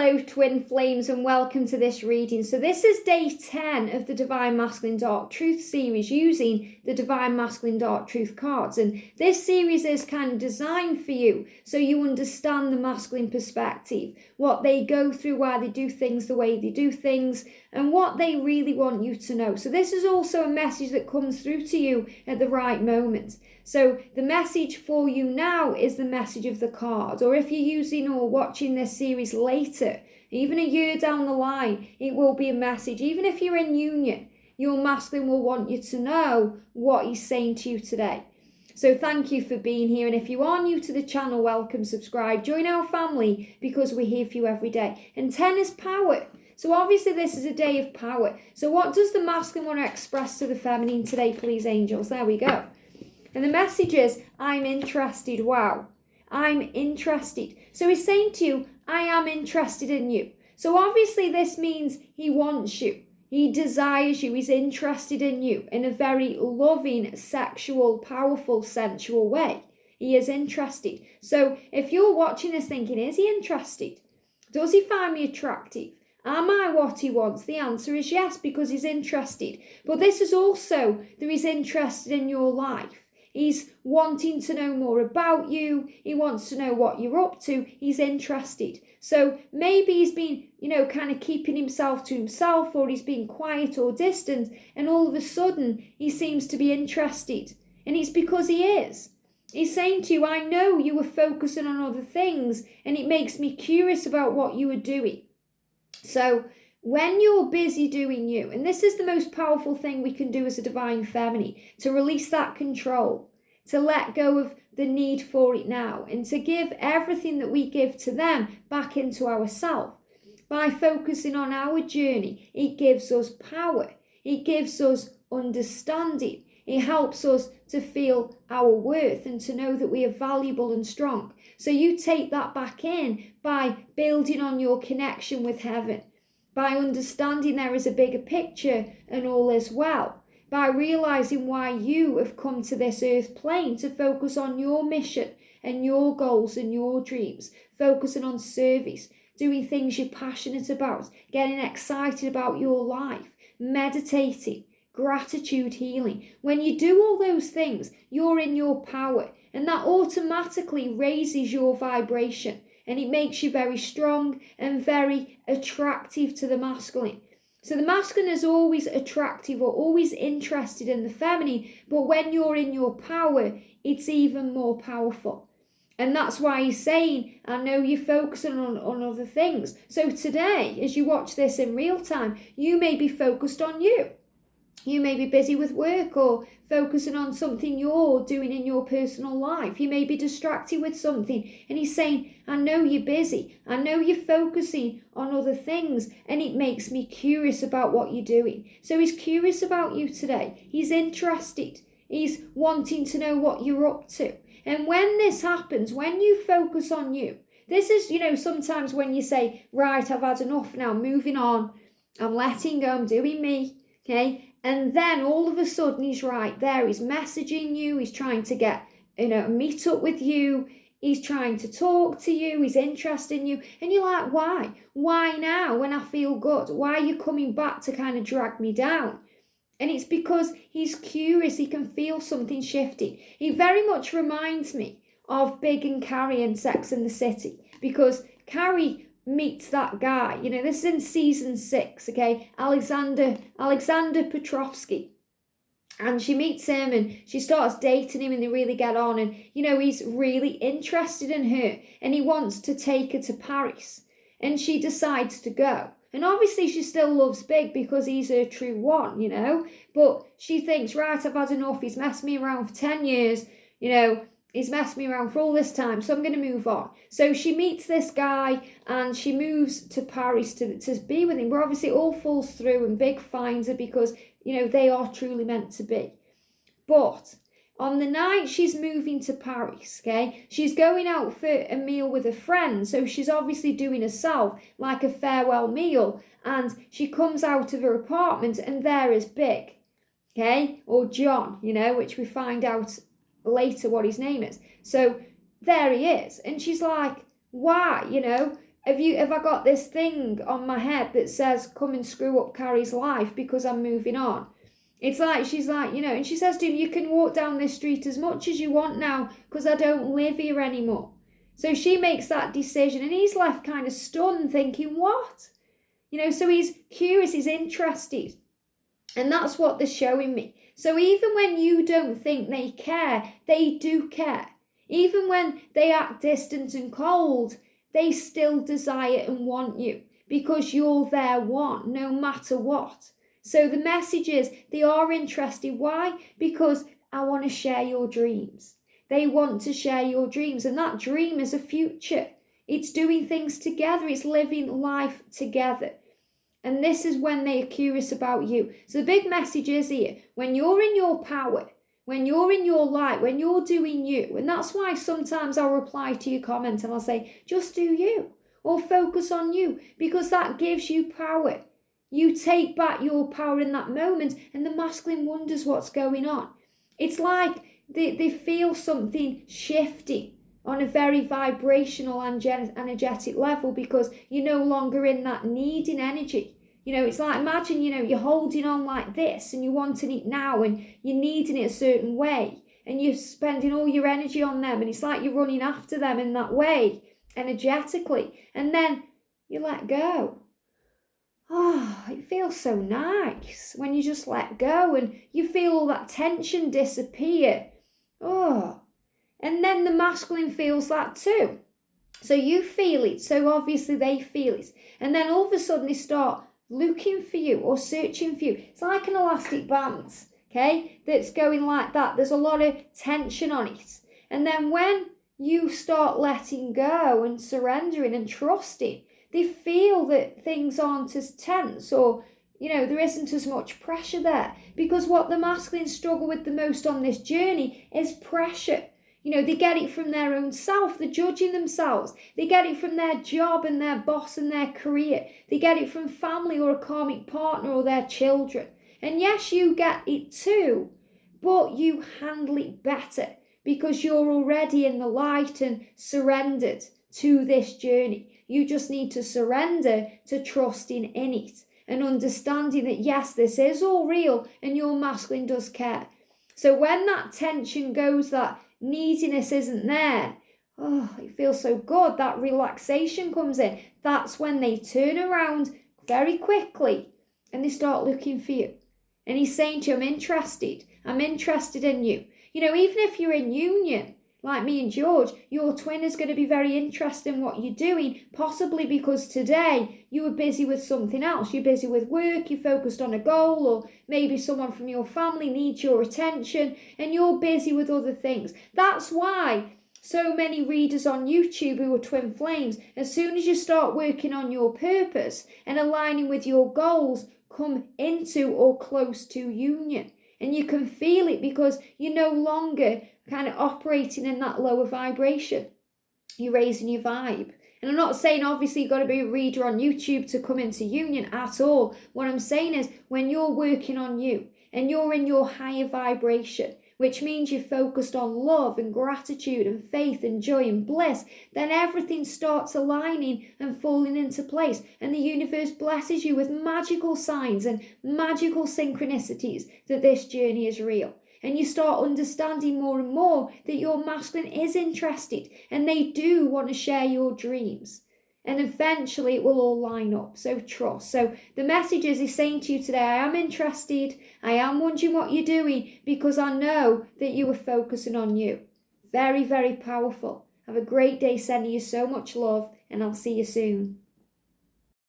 Hello twin flames and welcome to this reading. So this is day 10 of the Divine Masculine Dark Truth series using the Divine Masculine Dark Truth cards, and this series is kind of designed for you so you understand the masculine perspective, what they go through, why they do things the way they do things, and what they really want you to know. So this is also a message that comes through to you at the right moment. So the message for you now is the message of the card, or if you're using or watching this series later, even a year down the line, it will be a message. Even if you're in union, your masculine will want you to know what he's saying to you today. So thank you for being here, and if you are new to the channel, welcome, subscribe, join our family because we're here for you every day. And 10 is power. So obviously this is a day of power. So what does the masculine want to express to the feminine today, please, angels? There we go. And the message is, I'm interested. Wow, I'm interested. So he's saying to you, I am interested in you. So obviously this means he wants you. He desires you. He's interested in you in a very loving, sexual, powerful, sensual way. He is interested. So if you're watching this thinking, is he interested? Does he find me attractive? Am I what he wants? The answer is yes, because he's interested. But this is also that he's interested in your life. He's wanting to know more about you. He wants to know what you're up to. He's interested. So maybe he's been, kind of keeping himself to himself, or he's been quiet or distant, and all of a sudden he seems to be interested. And it's because he is. He's saying to you, I know you were focusing on other things, and it makes me curious about what you were doing. So when you're busy doing you, and this is the most powerful thing we can do as a divine feminine, to release that control, to let go of the need for it now, and to give everything that we give to them back into ourselves. By focusing on our journey, it gives us power. It gives us understanding. It helps us to feel our worth and to know that we are valuable and strong. So you take that back in by building on your connection with heaven, by understanding there is a bigger picture and all is well, by realizing why you have come to this earth plane to focus on your mission and your goals and your dreams, focusing on service, doing things you're passionate about, getting excited about your life, meditating, gratitude, healing. When you do all those things, you're in your power, and that automatically raises your vibration. And it makes you very strong and very attractive to the masculine. So the masculine is always attractive or always interested in the feminine. But when you're in your power, it's even more powerful. And that's why he's saying, I know you're focusing on other things. So today, as you watch this in real time, you may be focused on you. You may be busy with work or focusing on something you're doing in your personal life. You may be distracted with something. And he's saying, I know you're busy. I know you're focusing on other things. And it makes me curious about what you're doing. So he's curious about you today. He's interested. He's wanting to know what you're up to. And when this happens, when you focus on you, this is, sometimes when you say, right, I've had enough now, moving on. I'm letting go. I'm doing me. Okay. And then all of a sudden he's right there. He's messaging you. He's trying to get, meet up with you. He's trying to talk to you. He's interested in you. And you're like, why? Why now when I feel good? Why are you coming back to kind of drag me down? And it's because he's curious. He can feel something shifting. He very much reminds me of Big and Carrie in Sex and the City, because Carrie meets that guy, this is in season 6, okay, Alexander Petrovsky, and she meets him and she starts dating him and they really get on, and he's really interested in her and he wants to take her to Paris, and she decides to go. And obviously she still loves Big because he's her true one, but she thinks, right, I've had enough. He's messed me around for 10 years, he's messed me around for all this time, so I'm going to move on. So she meets this guy and she moves to Paris to be with him. But obviously it all falls through and Big finds her because, they are truly meant to be. But on the night she's moving to Paris, okay, she's going out for a meal with a friend. So she's obviously doing herself like a farewell meal. And she comes out of her apartment and there is Big, okay, or John, which we find out later what his name is. So there he is, and she's like, why, have I got this thing on my head that says, come and screw up Carrie's life because I'm moving on? It's like, she's like, and she says to him, you can walk down this street as much as you want now because I don't live here anymore. So she makes that decision and he's left kind of stunned thinking, what? So he's curious, he's interested. And that's what they're showing me. So even when you don't think they care, they do care. Even when they act distant and cold, they still desire and want you because you're their one, no matter what. So the message is they are interested. Why? Because I want to share your dreams. They want to share your dreams. And that dream is a future. It's doing things together. It's living life together. And this is when they are curious about you. So the big message is here, when you're in your power, when you're in your light, when you're doing you, and that's why sometimes I'll reply to your comment and I'll say, just do you, or focus on you, because that gives you power. You take back your power in that moment and the masculine wonders what's going on. It's like they feel something shifting on a very vibrational and energetic level because you're no longer in that needing energy. It's like, imagine, you're holding on like this and you're wanting it now and you're needing it a certain way and you're spending all your energy on them and it's like you're running after them in that way energetically, and then you let go. Oh, it feels so nice when you just let go and you feel all that tension disappear. Oh, and then the masculine feels that too. So you feel it, so obviously they feel it. And then all of a sudden they start looking for you or searching for you. It's like an elastic band, okay, that's going like that. There's a lot of tension on it. And then when you start letting go and surrendering and trusting, they feel that things aren't as tense or, there isn't as much pressure there. Because what the masculines struggle with the most on this journey is pressure. They get it from their own self. They're judging themselves. They get it from their job and their boss and their career. They get it from family or a karmic partner or their children. And yes, you get it too, but you handle it better because you're already in the light and surrendered to this journey. You just need to surrender to trusting in it and understanding that, yes, this is all real and your masculine does care. So when that tension goes, that neediness isn't there, oh, it feels so good, that relaxation comes in. That's when they turn around very quickly and they start looking for you. And he's saying to you, I'm interested in you. Even if you're in union, like me and George, your twin is going to be very interested in what you're doing, possibly because today you were busy with something else. You're busy with work, you're focused on a goal, or maybe someone from your family needs your attention and you're busy with other things. That's why so many readers on YouTube who are twin flames, as soon as you start working on your purpose and aligning with your goals, come into or close to union. And you can feel it because you're no longer kind of operating in that lower vibration. You're raising your vibe. And I'm not saying obviously you've got to be a reader on YouTube to come into union at all. What I'm saying is when you're working on you and you're in your higher vibration, which means you're focused on love and gratitude and faith and joy and bliss, then everything starts aligning and falling into place. And the universe blesses you with magical signs and magical synchronicities that this journey is real. And you start understanding more and more that your masculine is interested and they do want to share your dreams. And eventually it will all line up. So trust. So the message is he's saying to you today, I am interested. I am wondering what you're doing because I know that you are focusing on you. Very, very powerful. Have a great day, sending you so much love, and I'll see you soon.